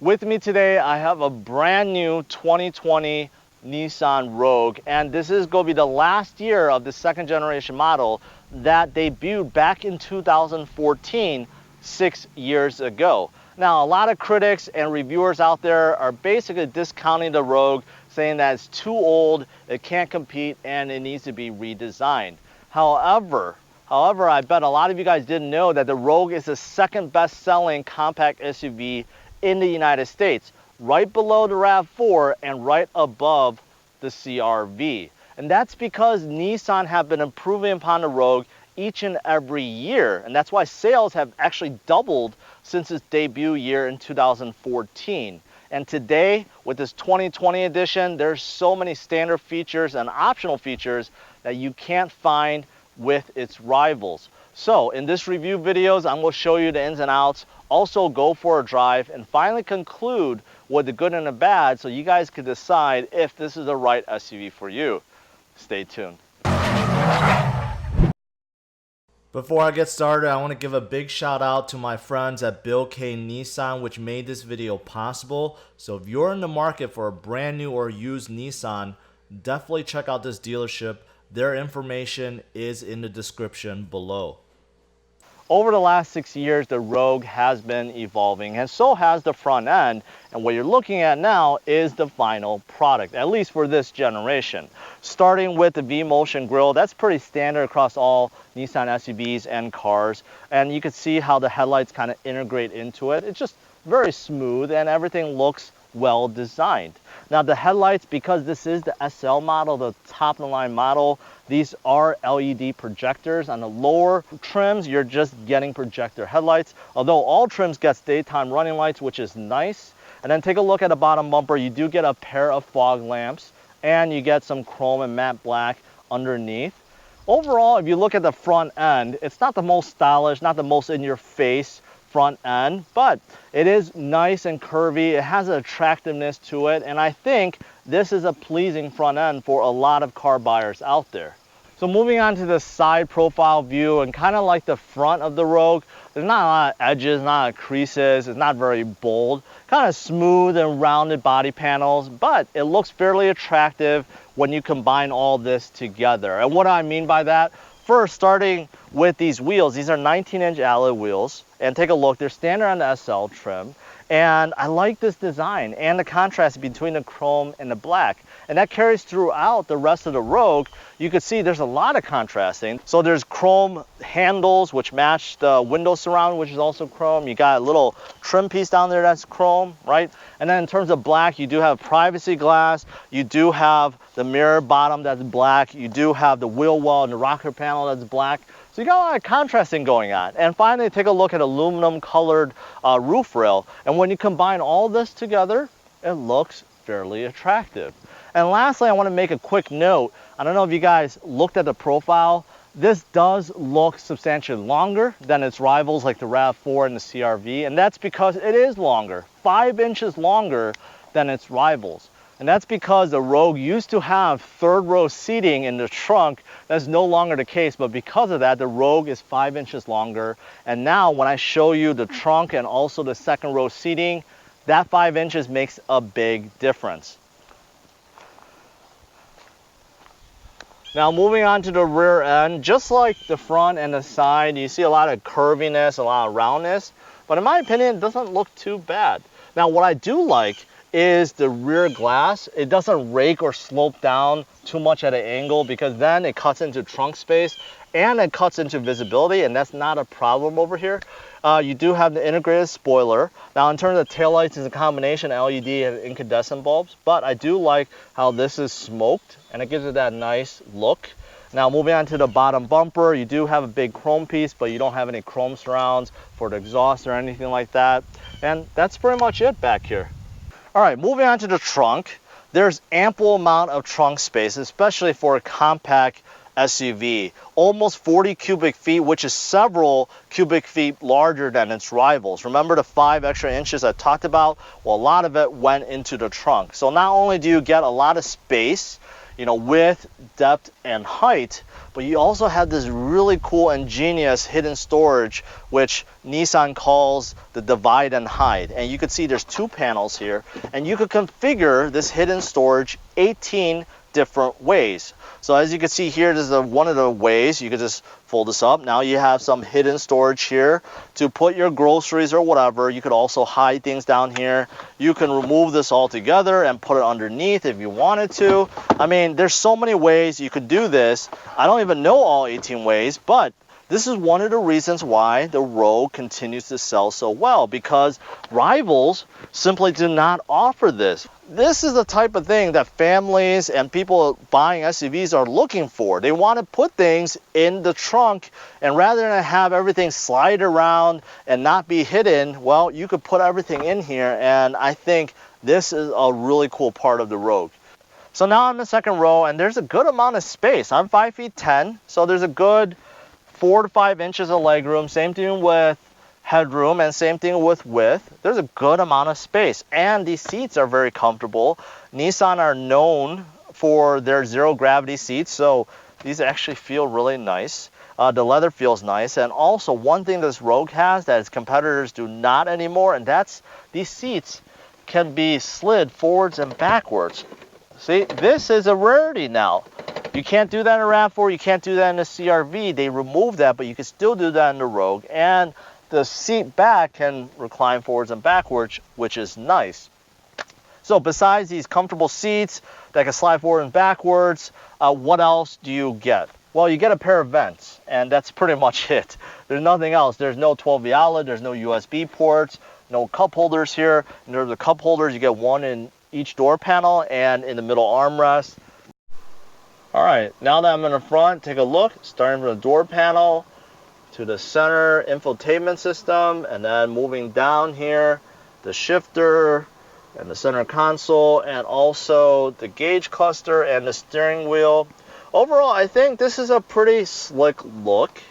With me today, I have a brand new 2020 Nissan Rogue, and this is going to be the last year of the second generation model that debuted back in 2014, 6 years ago. Now, a lot of critics and reviewers out there are basically discounting the Rogue, saying that it's too old, it can't compete, and it needs to be redesigned. However, I bet a lot of you guys didn't know that the Rogue is the second best-selling compact SUV in the United States, right below the RAV4 and right above the CR-V. And that's because Nissan have been improving upon the Rogue each and every year, and that's why sales have actually doubled since its debut year in 2014. And today, with this 2020 edition, there's so many standard features and optional features that you can't find with its rivals. So in this review videos, I'm going to show you the ins and outs, also go for a drive, and finally conclude with the good and the bad so you guys can decide if this is the right SUV for you. Stay tuned. Before I get started, I want to give a big shout out to my friends at Bill K Nissan, which made this video possible. So if you're in the market for a brand new or used Nissan, definitely check out this dealership. Their information is in the description below. Over the last 6 years, the Rogue has been evolving, and so has the front end. And what you're looking at now is the final product, at least for this generation. Starting with the V-Motion grille, that's pretty standard across all Nissan SUVs and cars. And you can see how the headlights kind of integrate into it. It's just very smooth and everything looks well designed. Now the headlights, because this is the SL model, the top of the line model, these are LED projectors. On the lower trims, you're just getting projector headlights, although all trims gets daytime running lights, which is nice. And then take a look at the bottom bumper. You do get a pair of fog lamps, and you get some chrome and matte black underneath. Overall, if you look at the front end, it's not the most stylish, not the most in your face front end, but it is nice and curvy. It has an attractiveness to it, and I think this is a pleasing front end for a lot of car buyers out there. So moving on to the side profile view, and kind of like the front of the Rogue, there's not a lot of edges, not a lot of creases, it's not very bold, kind of smooth and rounded body panels, but it looks fairly attractive when you combine all this together. And what I mean by that, first, starting with these wheels, these are 19-inch alloy wheels, and take a look, they're standard on the SL trim, and I like this design and the contrast between the chrome and the black, and that carries throughout the rest of the Rogue. You can see there's a lot of contrasting. So there's chrome handles which match the window surround, which is also chrome. You got a little trim piece down there that's chrome, right? And then in terms of black, you do have privacy glass, you do have the mirror bottom that's black, you do have the wheel well and the rocker panel that's black. So you got a lot of contrasting going on. And finally, take a look at aluminum colored roof rail. And when you combine all this together, it looks fairly attractive. And lastly, I want to make a quick note. I don't know if you guys looked at the profile. This does look substantially longer than its rivals like the RAV4 and the CR-V. And that's because it is longer, 5 inches longer than its rivals. And that's because the Rogue used to have third row seating in the trunk. That's no longer the case, but because of that, the Rogue is 5 inches longer. And now when I show you the trunk and also the second row seating, that 5 inches makes a big difference. Now moving on to the rear end, just like the front and the side, you see a lot of curviness, a lot of roundness, but in my opinion, it doesn't look too bad. Now what I do like is the rear glass. It doesn't rake or slope down too much at an angle, because then it cuts into trunk space and it cuts into visibility, and that's not a problem over here. You do have the integrated spoiler. Now in terms of taillights, it's a combination LED and incandescent bulbs, but I do like how this is smoked and it gives it that nice look. Now moving on to the bottom bumper, you do have a big chrome piece, but you don't have any chrome surrounds for the exhaust or anything like that. And that's pretty much it back here. All right, moving on to the trunk. There's ample amount of trunk space, especially for a compact SUV. Almost 40 cubic feet, which is several cubic feet larger than its rivals. Remember the 5 extra inches I talked about? Well, a lot of it went into the trunk. So not only do you get a lot of space, width, depth, and height, but you also have this really cool, ingenious hidden storage, which Nissan calls the divide and hide. And you can see there's 2 panels here, and you could configure this hidden storage 18 different ways. So as you can see here, this is one of the ways. You could just fold this up. Now you have some hidden storage here to put your groceries or whatever. You could also hide things down here. You can remove this all together and put it underneath if you wanted to. I mean, there's so many ways you could do this. I don't even know all 18 ways, but this is one of the reasons why the Rogue continues to sell so well, because rivals simply do not offer this. This is the type of thing that families and people buying SUVs are looking for. They want to put things in the trunk, and rather than have everything slide around and not be hidden, well, you could put everything in here, and I think this is a really cool part of the Rogue. So now I'm in the second row, and there's a good amount of space. I'm 5 feet 10, so there's a good 4 to 5 inches of legroom. Same thing with headroom, and same thing with width. There's a good amount of space, and these seats are very comfortable. Nissan are known for their zero gravity seats, so these actually feel really nice. The leather feels nice, and also one thing this Rogue has that its competitors do not anymore, and that's these seats can be slid forwards and backwards. See, this is a rarity now. You can't do that in a RAV4, you can't do that in a CR-V. They removed that, but you can still do that in the Rogue. And the seat back can recline forwards and backwards, which is nice. So besides these comfortable seats that can slide forward and backwards, what else do you get? Well, you get a pair of vents, and that's pretty much it. There's nothing else. There's no 12V outlet, there's no USB ports, no cup holders here. In terms of cup holders, you get one in each door panel and in the middle armrest. All right, now that I'm in the front, take a look, starting from the door panel to the center infotainment system, and then moving down here, the shifter and the center console, and also the gauge cluster and the steering wheel. Overall, I think this is a pretty slick look.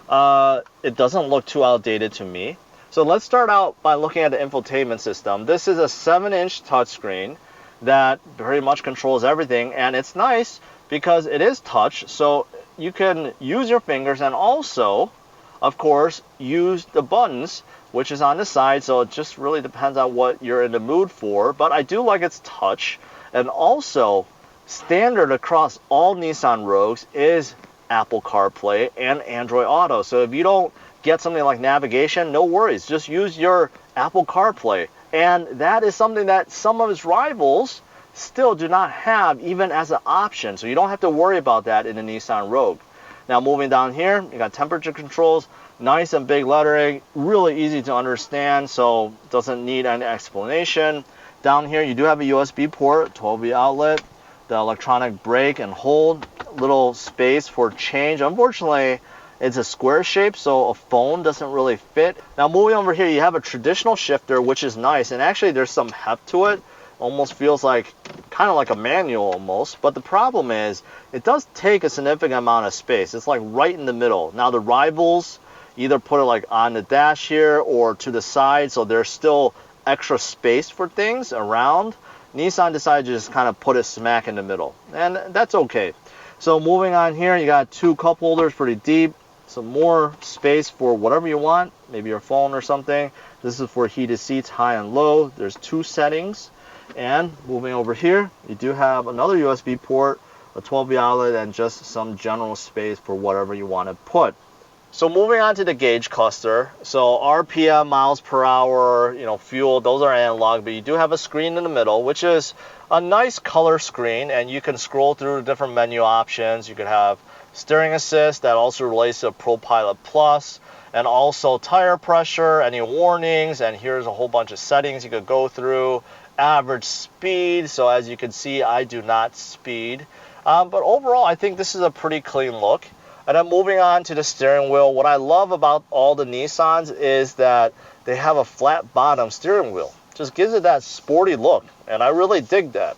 It doesn't look too outdated to me. So let's start out by looking at the infotainment system. This is a 7-inch touchscreen that pretty much controls everything, and it's nice because it is touch, so you can use your fingers and also, of course, use the buttons, which is on the side, so it just really depends on what you're in the mood for. But I do like its touch, and also standard across all Nissan Rogues is Apple CarPlay and Android Auto. So if you don't get something like navigation, no worries, just use your Apple CarPlay. And that is something that some of its rivals still do not have even as an option, so you don't have to worry about that in the Nissan Rogue. Now moving down here, you got temperature controls, nice and big lettering, really easy to understand, so doesn't need any explanation. Down here you do have a USB port, 12V outlet, the electronic brake and hold, little space for change. Unfortunately, it's a square shape, so a phone doesn't really fit. Now moving over here, you have a traditional shifter, which is nice, and actually there's some heft to it. Almost feels like kind of like a manual almost, but the problem is it does take a significant amount of space. It's like right in the middle. Now the rivals either put it like on the dash here or to the side, so there's still extra space for things around. Nissan decided to just kind of put it smack in the middle, and that's okay. So moving on here, you got 2 cup holders pretty deep, some more space for whatever you want, maybe your phone or something. This is for heated seats, high and low. There's 2 settings. And moving over here, you do have another USB port, a 12V outlet, and just some general space for whatever you want to put. So moving on to the gauge cluster, so RPM, miles per hour, fuel, those are analog, but you do have a screen in the middle, which is a nice color screen, and you can scroll through different menu options. You could have steering assist that also relates to ProPilot Plus, and also tire pressure, any warnings, and here's a whole bunch of settings you could go through. Average speed, so as you can see, I do not speed, but overall I think this is a pretty clean look. And then moving on to the steering wheel, what I love about all the Nissans is that they have a flat bottom steering wheel. Just gives it that sporty look, and I really dig that.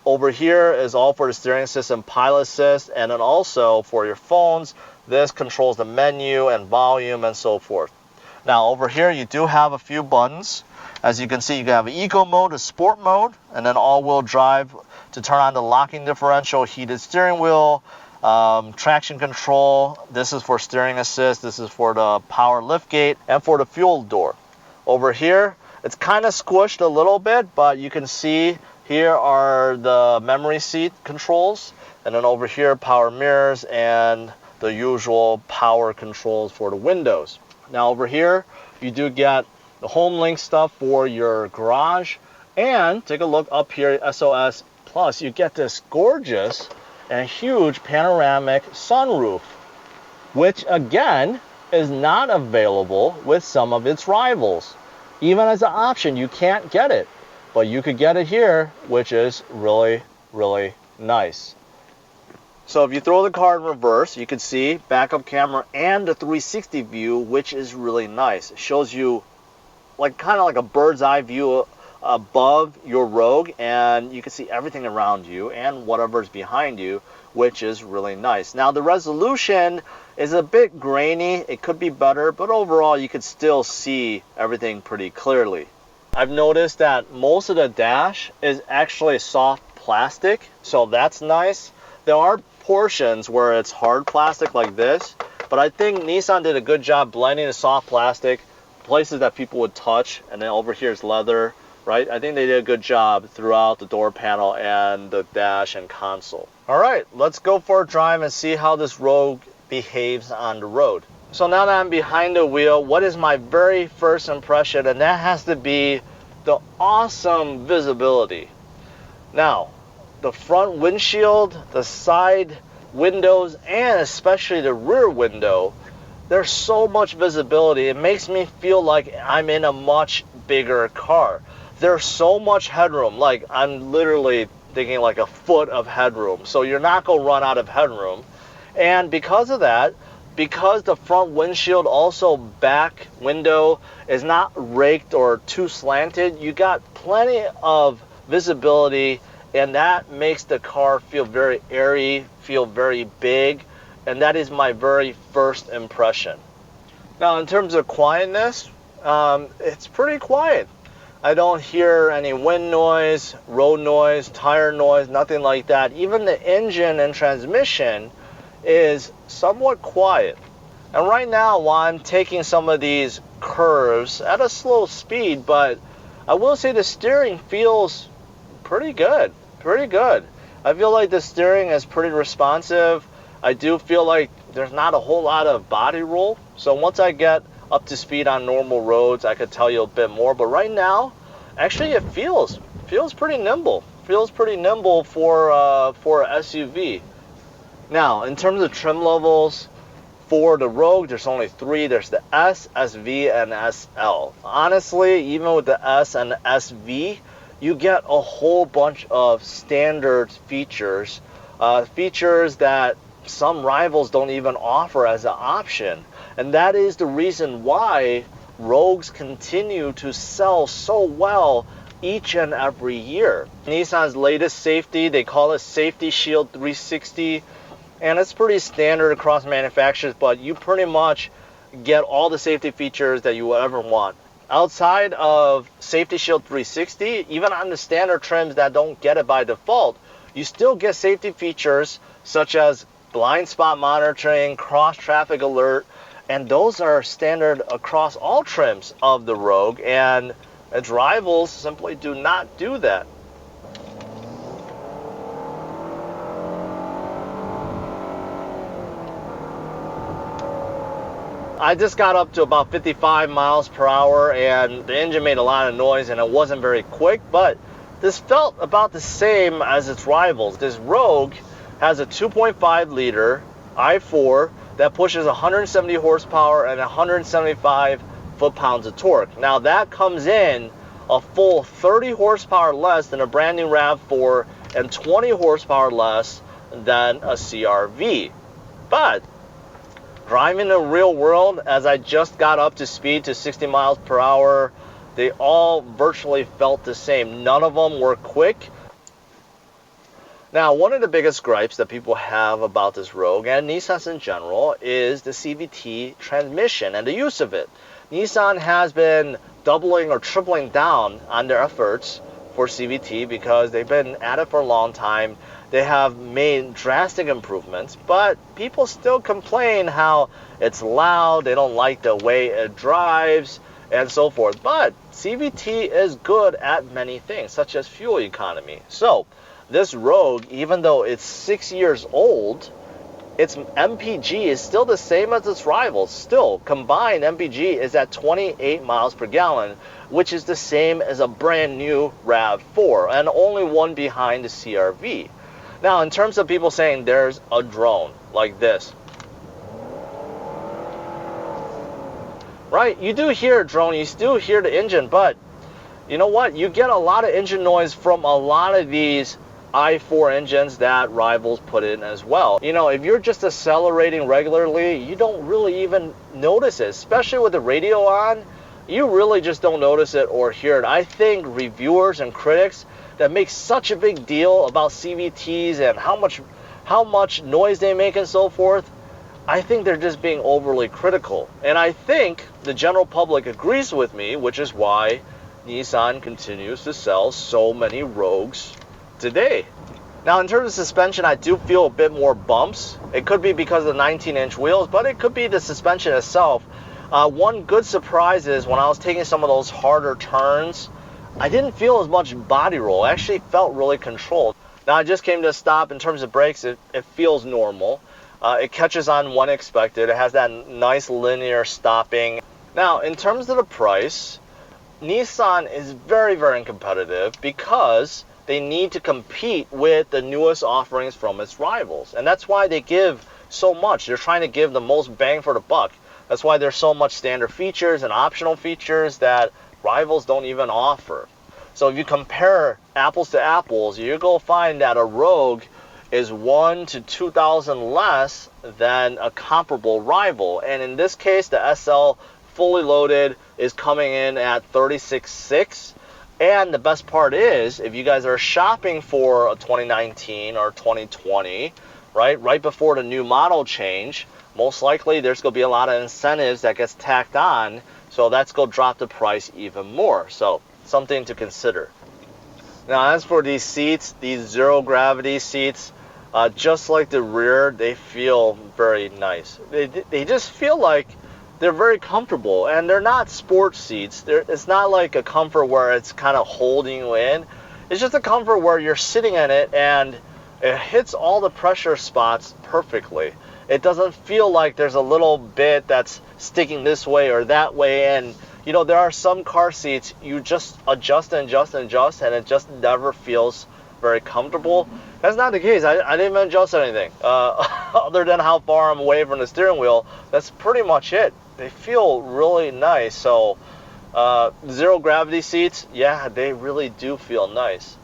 Over here is all for the steering system, pilot assist, and then also for your phones, this controls the menu and volume and so forth. Now over here you do have a few buttons. As you can see, you can have eco mode, a sport mode, and then all-wheel drive to turn on the locking differential, heated steering wheel, traction control. This is for steering assist. This is for the power lift gate and for the fuel door. Over here, it's kind of squished a little bit, but you can see here are the memory seat controls. And then over here, power mirrors and the usual power controls for the windows. Now over here, you do get the home link stuff for your garage. And take a look up here, SOS Plus, you get this gorgeous and huge panoramic sunroof, which again is not available with some of its rivals. Even as an option, you can't get it, but you could get it here, which is really, really nice. So if you throw the car in reverse, you can see backup camera and the 360 view, which is really nice. It shows you like kind of like a bird's eye view above your Rogue, and you can see everything around you and whatever's behind you, which is really nice. Now the resolution is a bit grainy. It could be better, but overall you could still see everything pretty clearly. I've noticed that most of the dash is actually soft plastic, so that's nice. There are portions where it's hard plastic like this, but I think Nissan did a good job blending the soft plastic, places that people would touch, and then over here is leather, right? I think they did a good job throughout the door panel and the dash and console. All right, let's go for a drive and see how this Rogue behaves on the road. So now that I'm behind the wheel, what is my very first impression? And that has to be the awesome visibility. Now, the front windshield, the side windows, and especially the rear window, there's so much visibility. It makes me feel like I'm in a much bigger car. There's so much headroom. Like, I'm literally thinking like a foot of headroom. So you're not going to run out of headroom. And because of that, because the front windshield, also back window, is not raked or too slanted, you got plenty of visibility, and that makes the car feel very airy, feel very big, and that is my very first impression. Now in terms of quietness, it's pretty quiet. I don't hear any wind noise, road noise, tire noise, nothing like that. Even the engine and transmission is somewhat quiet. And right now, while I'm taking some of these curves at a slow speed, but I will say the steering feels pretty good, pretty good. I feel like the steering is pretty responsive. I do feel like there's not a whole lot of body roll. So once I get up to speed on normal roads, I could tell you a bit more. But right now, actually, it feels pretty nimble. Feels pretty nimble for a SUV. Now, in terms of trim levels, for the Rogue, there's only three. There's the S, SV, and SL. Honestly, even with the S and the SV, you get a whole bunch of standard features, features that some rivals don't even offer as an option. And that is the reason why Rogues continue to sell so well each and every year. Nissan's latest safety, they call it Safety Shield 360, and it's pretty standard across manufacturers, but you pretty much get all the safety features that you would ever want. Outside of Safety Shield 360, even on the standard trims that don't get it by default, you still get safety features such as blind spot monitoring, cross traffic alert, and those are standard across all trims of the Rogue, and its rivals simply do not do that. I just got up to about 55 miles per hour, and the engine made a lot of noise, and it wasn't very quick, but this felt about the same as its rivals. This Rogue has a 2.5 liter i4 that pushes 170 horsepower and 175 foot-pounds of torque. Now that comes in a full 30 horsepower less than a brand new RAV4 and 20 horsepower less than a CR-V. But driving in the real world, as I just got up to speed to 60 miles per hour, they all virtually felt the same. None of them were quick. Now, one of the biggest gripes that people have about this Rogue, and Nissans in general, is the CVT transmission and the use of it. Nissan has been doubling or tripling down on their efforts for CVT because they've been at it for a long time. They have made drastic improvements, but people still complain how it's loud, they don't like the way it drives, and so forth. But CVT is good at many things, such as fuel economy. So this Rogue, even though it's 6 years old, its MPG is still the same as its rivals. Still, combined MPG is at 28 miles per gallon, which is the same as a brand new RAV4, and only one behind the CR-V. Now, in terms of people saying there's a drone like this, right? You do hear a drone, you still hear the engine, but you know what? You get a lot of engine noise from a lot of these i4 engines that rivals put in as well. You know, if you're just accelerating regularly, you don't really even notice it, especially with the radio on. You really just don't notice it or hear it. I think reviewers and critics that make such a big deal about CVTs and how much noise they make and so forth, I think they're just being overly critical. And I think the general public agrees with me, which is why Nissan continues to sell so many Rogues today. Now, in terms of suspension, I do feel a bit more bumps. It could be because of the 19-inch wheels, but it could be the suspension itself. One good surprise is when I was taking some of those harder turns, I didn't feel as much body roll. I actually felt really controlled. Now, I just came to a stop. In terms of brakes, it feels normal. It catches on when expected. It has that nice linear stopping. Now, in terms of the price, Nissan is very, very competitive because they need to compete with the newest offerings from its rivals. And that's why they give so much. They're trying to give the most bang for the buck. That's why there's so much standard features and optional features that rivals don't even offer. So if you compare apples to apples, you're going to find that a Rogue is $1,000 to $2,000 less than a comparable rival. And in this case, the SL fully loaded is coming in at $36,600. And the best part is, if you guys are shopping for a 2019 or 2020, right before the new model change, most likely there's going to be a lot of incentives that gets tacked on, so that's going to drop the price even more. So something to consider. Now, as for these seats, these zero gravity seats, just like the rear, they feel very nice. They just feel like they're very comfortable, and they're not sports seats. It's not like a comfort where it's kind of holding you in. It's just a comfort where you're sitting in it and it hits all the pressure spots perfectly. It doesn't feel like there's a little bit that's sticking this way or that way. And you know, there are some car seats you just adjust and adjust and adjust, and it just never feels very comfortable. That's not the case. I didn't even adjust anything other than how far I'm away from the steering wheel. That's pretty much it. They feel really nice. So zero gravity seats, yeah, they really do feel nice.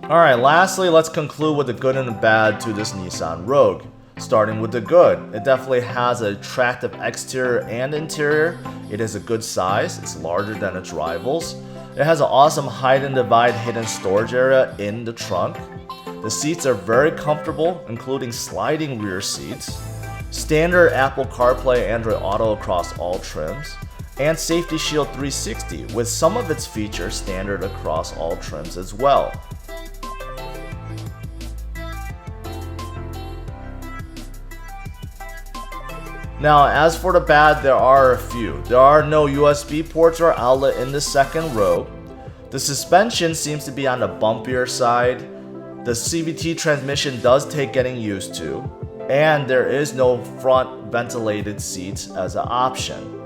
Alright, lastly, let's conclude with the good and the bad to this Nissan Rogue. Starting with the good, it definitely has an attractive exterior and interior. It is a good size, it's larger than its rivals. It has an awesome hide and divide hidden storage area in the trunk. The seats are very comfortable, including sliding rear seats. Standard Apple CarPlay, Android Auto across all trims. And Safety Shield 360 with some of its features standard across all trims as well. Now, as for the bad, there are a few. There are no USB ports or outlet in the second Rogue. The suspension seems to be on the bumpier side. The CVT transmission does take getting used to. And there is no front ventilated seats as an option.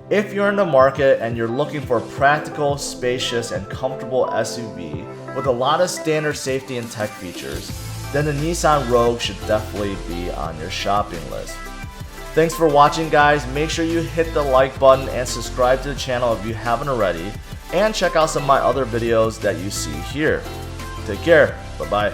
If you're in the market and you're looking for a practical, spacious, and comfortable SUV with a lot of standard safety and tech features, then the Nissan Rogue should definitely be on your shopping list. Thanks for watching, guys. Make sure you hit the like button and subscribe to the channel if you haven't already, and check out some of my other videos that you see here. Take care. Bye-bye.